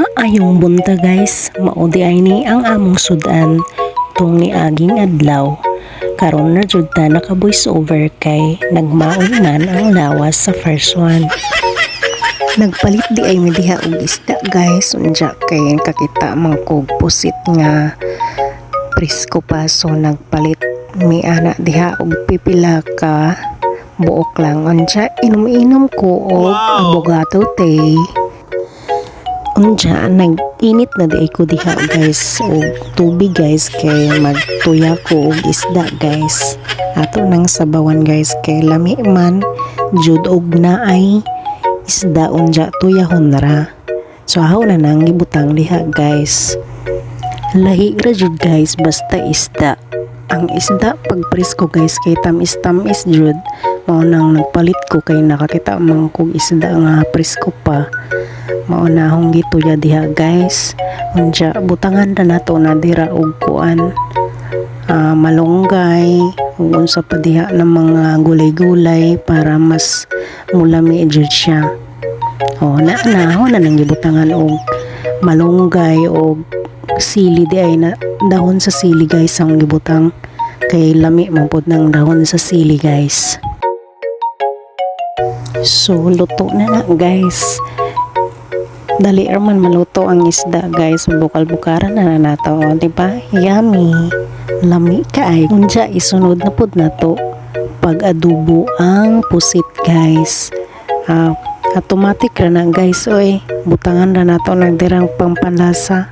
Maayong bunta guys, maudi ay ni ang among sudan tung ni aging adlaw. Karon na jud ta naka voice over kay nagmaon man ang lawas sa first one. Nagpalit di ay mi diha og isda guys, unja kay kakita man kog pusit nga presko pa, so nagpalit mi ana diha og pipila ka buok lang, unja inom-inom ko og abogato tea. Unja nag-init na di ko diha guys og tubig guys kay magtuya ko og isda guys. Ato nang sabawan guys kay lami man jud og naay isda, unja tuyahon ra. So ahaw na nang gibutang diha guys. Lahi ra jud guys basta isda. Ang isda pag presko guys kay tamis-tamis jud. Mao nang nagpalit ko kay nakakita man kog isda nga presko pa. Mao na akong gituya diha guys. Unja butangan na nato na dira og kuan, malunggay ug unsa pa diha ng mga gulay-gulay para mas mulami jud siya. Na nang gibutangan og malunggay og sili di ay na dahon sa sili guys ang gibutang kay lami man pud ng dahon sa sili guys. So luto na guys. Dali man maluto ang isda guys, bukal-bukaran na nato, diba? Yummy, lami kaay. Unja isunod na pud nato pag adobo ang pusit guys. Automatic ra na guys, oy butangan ra nato nagdirang pampanlasa.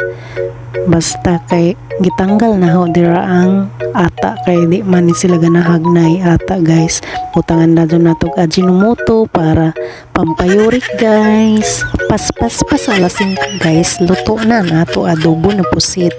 Basta kay gitanggal na ho dira ang ata kay di man ni sila ganahagnay ata guys. Butangan na doon nato ajinomoto para pampayurik guys. Pas alasing guys, luto na nato adobo na pusit.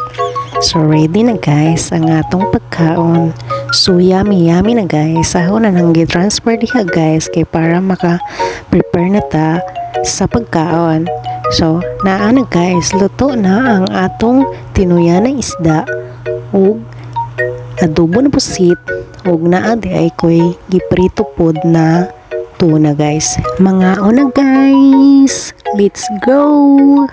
So ready na guys ang atong pagkaon. So yummy na guys. Aho na nang gi-transfer diha guys kay para maka-prepare na ta sa pagkaon. So naa na guys, luto na ang atong tinuya na isda ug adobo na pusit ug naa di ay koy giprito pod na tuna guys. Mga una guys, let's go!